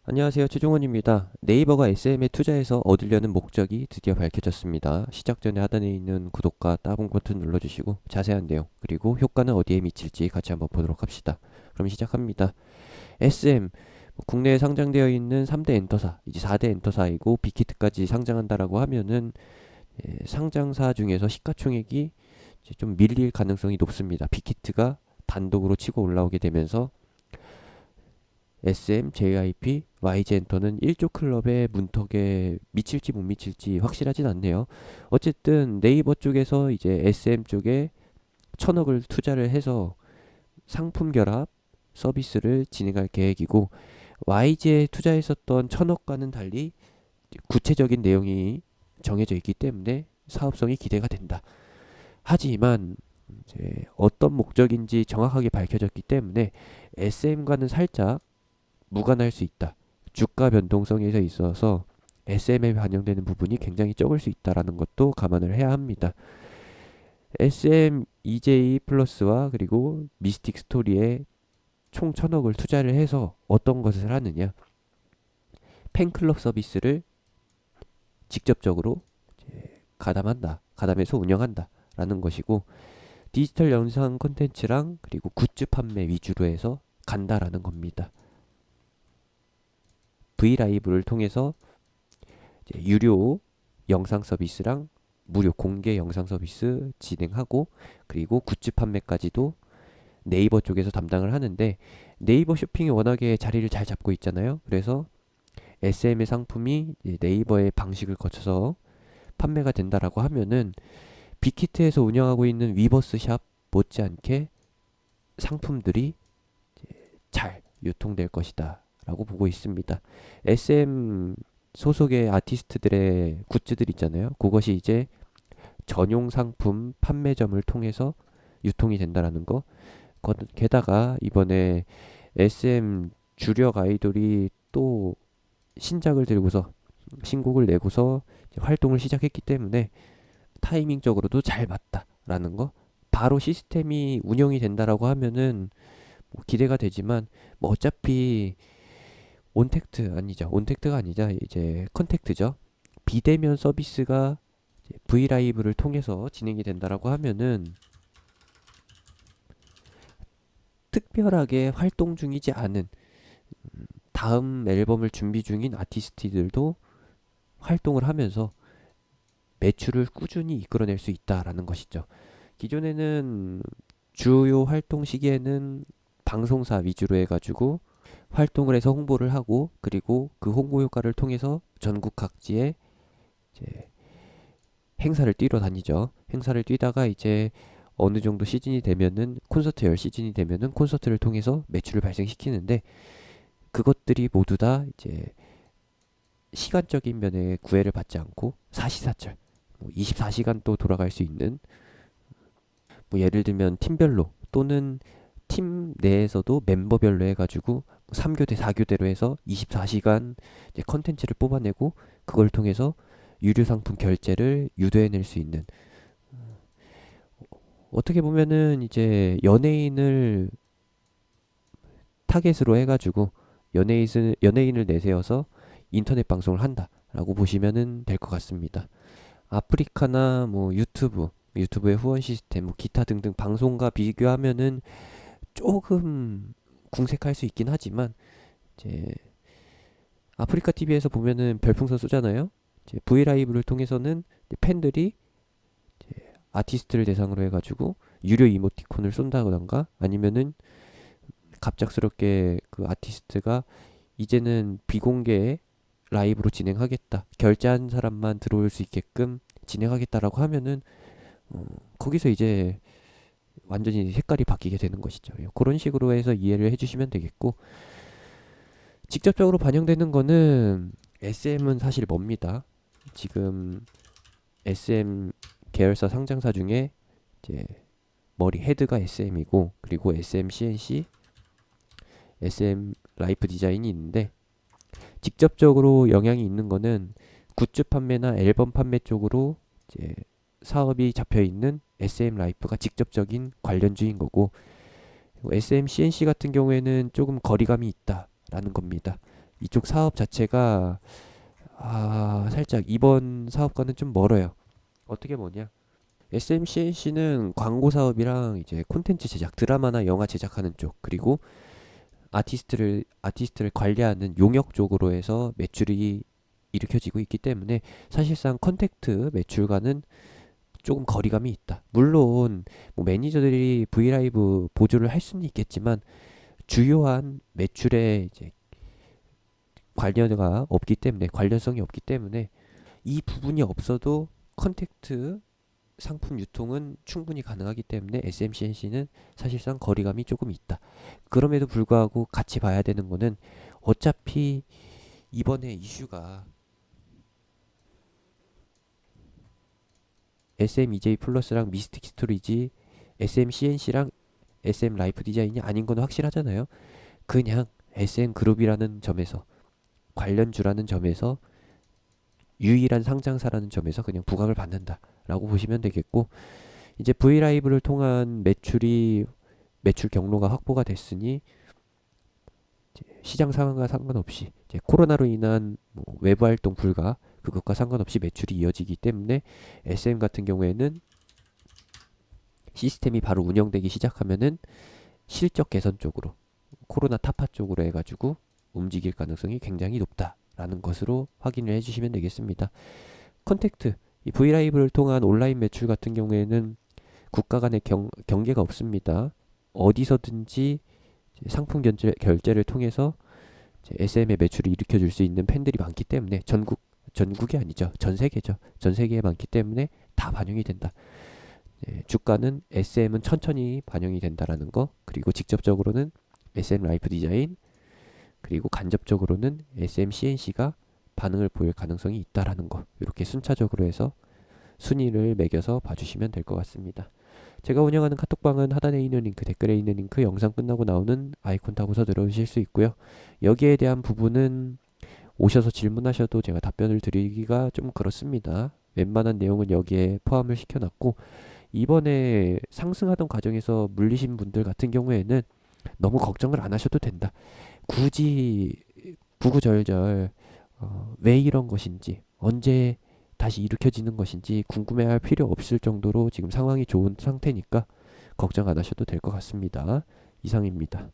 안녕하세요. 최종원입니다. 네이버가 SM에 투자해서 얻으려는 목적이 드디어 밝혀졌습니다. 시작 전에 하단에 있는 구독과 따봉 버튼 눌러주시고 자세한 내용 그리고 효과는 어디에 미칠지 같이 한번 보도록 합시다. 그럼 시작합니다. SM 국내에 상장되어 있는 3대 엔터사, 이제 4대 엔터사이고 빅히트까지 상장한다라고 하면은 상장사 중에서 시가총액이 이제 좀 밀릴 가능성이 높습니다. 빅히트가 단독으로 치고 올라오게 되면서 SM, JYP, YG엔터는 1조 클럽의 문턱에 미칠지 못 미칠지 확실하진 않네요. 어쨌든 네이버 쪽에서 이제 SM 쪽에 1,000억을 투자를 해서 상품 결합 서비스를 진행할 계획이고, YG에 투자했었던 1,000억과는 달리 구체적인 내용이 정해져 있기 때문에 사업성이 기대가 된다. 하지만 이제 어떤 목적인지 정확하게 밝혀졌기 때문에 SM과는 살짝 무관할 수 있다. 주가 변동성에 있어서 SM에 반영되는 부분이 굉장히 적을 수 있다라는 것도 감안을 해야 합니다. SM, EJ 플러스와 그리고 미스틱 스토리에 총 1,000억을 투자를 해서 어떤 것을 하느냐? 팬클럽 서비스를 직접적으로 가담한다. 가담해서 운영한다. 라는 것이고, 디지털 영상 콘텐츠랑 그리고 굿즈 판매 위주로 해서 간다라는 겁니다. 브이라이브를 통해서 유료 영상 서비스랑 무료 공개 영상 서비스 진행하고, 그리고 굿즈 판매까지도 네이버 쪽에서 담당을 하는데, 네이버 쇼핑이 워낙에 자리를 잘 잡고 있잖아요. 그래서 SM의 상품이 네이버의 방식을 거쳐서 판매가 된다라고 하면은 빅히트에서 운영하고 있는 위버스 샵 못지않게 상품들이 잘 유통될 것이다 라고 보고 있습니다. SM 소속의 아티스트들의 굿즈들 있잖아요. 그것이 이제 전용 상품 판매점을 통해서 유통이 된다라는 거. 게다가 이번에 SM 주력 아이돌이 또 신작을 들고서 신곡을 내고서 활동을 시작했기 때문에 타이밍적으로도 잘 맞다라는 거. 바로 시스템이 운영이 된다라고 하면은 뭐 기대가 되지만, 뭐 어차피 온택트 아니죠. 온택트가 아니자 이제 컨택트죠. 비대면 서비스가 브이라이브를 통해서 진행이 된다라고 하면은 특별하게 활동 중이지 않은 다음 앨범을 준비 중인 아티스트들도 활동을 하면서 매출을 꾸준히 이끌어낼 수 있다라는 것이죠. 기존에는 주요 활동 시기에는 방송사 위주로 해가지고 활동을 해서 홍보를 하고, 그리고 그 홍보 효과를 통해서 전국 각지에 이제 행사를 뛰러 다니죠. 행사를 뛰다가 이제 어느 정도 시즌이 되면은 콘서트 열 시즌이 되면은 콘서트를 통해서 매출을 발생시키는데, 그것들이 모두 다 이제 시간적인 면에 구애를 받지 않고 사시사철 24시간 또 돌아갈 수 있는, 뭐 예를 들면 팀별로 또는 팀 내에서도 멤버별로 해가지고 3교대 4교대로 해서 24시간 이제 컨텐츠를 뽑아내고 그걸 통해서 유료 상품 결제를 유도해낼 수 있는, 어떻게 보면은 이제 연예인을 타겟으로 해가지고 연예인을 내세워서 인터넷 방송을 한다라고 보시면은 될 것 같습니다. 아프리카나 뭐 유튜브의 후원 시스템, 뭐 기타 등등 방송과 비교하면은 조금 궁색할 수 있긴 하지만, 이제 아프리카 TV에서 보면은 별풍선 쏘잖아요. 이제 브이라이브를 통해서는 팬들이 아티스트를 대상으로 해가지고 유료 이모티콘을 쏜다던가, 아니면은 갑작스럽게 그 아티스트가 이제는 비공개 라이브로 진행하겠다, 결제한 사람만 들어올 수 있게끔 진행하겠다라고 하면은 거기서 이제 완전히 색깔이 바뀌게 되는 것이죠. 그런 식으로 해서 이해를 해주시면 되겠고, 직접적으로 반영되는 거는 SM은 사실 멉니다. 지금 SM 계열사 상장사 중에 이제 머리 헤드가 SM이고, 그리고 SM CNC, SM 라이프 디자인이 있는데, 직접적으로 영향이 있는 거는 굿즈 판매나 앨범 판매 쪽으로 이제 사업이 잡혀 있는 SM 라이프가 직접적인 관련주인 거고, SM CNC 같은 경우에는 조금 거리감이 있다라는 겁니다. 이쪽 사업 자체가 살짝 이번 사업과는 좀 멀어요. 어떻게 뭐냐? SMCNC는 광고 사업이랑 이제 콘텐츠 제작, 드라마나 영화 제작하는 쪽, 그리고 아티스트를 관리하는 용역 쪽으로 해서 매출이 일으켜지고 있기 때문에 사실상 컨택트 매출과는 조금 거리감이 있다. 물론 뭐 매니저들이 브이라이브 보조를 할 수는 있겠지만 주요한 매출에 이제 관련성이 없기 때문에 이 부분이 없어도 컨택트 상품 유통은 충분히 가능하기 때문에 SMCNC는 사실상 거리감이 조금 있다. 그럼에도 불구하고 같이 봐야 되는 거는 어차피 이번에 이슈가 SMEJ 플러스랑 미스틱 스토리지, SMCNC랑 SM 라이프 디자인이 아닌 건 확실하잖아요. 그냥 SM 그룹이라는 점에서, 관련주라는 점에서, 유일한 상장사라는 점에서 그냥 부각을 받는다라고 보시면 되겠고, 이제 브이라이브를 통한 매출 경로가 확보가 됐으니 시장 상황과 상관없이 이제 코로나로 인한 뭐 외부 활동 불가, 그것과 상관없이 매출이 이어지기 때문에 SM 같은 경우에는 시스템이 바로 운영되기 시작하면은 실적 개선 쪽으로, 코로나 타파 쪽으로 해가지고 움직일 가능성이 굉장히 높다라는 것으로 확인을 해주시면 되겠습니다. 컨택트, 이 브이라이브를 통한 온라인 매출 같은 경우에는 국가 간의 경계가 없습니다. 어디서든지 상품 결제를 통해서 SM의 매출을 일으켜줄 수 있는 팬들이 많기 때문에 전국이 아니죠. 전 세계죠. 전 세계에 많기 때문에 다 반영이 된다. 주가는 SM은 천천히 반영이 된다라는 거, 그리고 직접적으로는 SM 라이프 디자인, 그리고 간접적으로는 SMCNC가 반응을 보일 가능성이 있다라는 거, 이렇게 순차적으로 해서 순위를 매겨서 봐주시면 될 것 같습니다. 제가 운영하는 카톡방은 하단에 있는 링크, 댓글에 있는 링크, 영상 끝나고 나오는 아이콘 타고서 들어오실 수 있고요. 여기에 대한 부분은 오셔서 질문하셔도 제가 답변을 드리기가 좀 그렇습니다. 웬만한 내용은 여기에 포함을 시켜놨고, 이번에 상승하던 과정에서 물리신 분들 같은 경우에는 너무 걱정을 안 하셔도 된다. 굳이 구구절절 왜 이런 것인지, 언제 다시 일으켜지는 것인지 궁금해할 필요 없을 정도로 지금 상황이 좋은 상태니까 걱정 안 하셔도 될 것 같습니다. 이상입니다.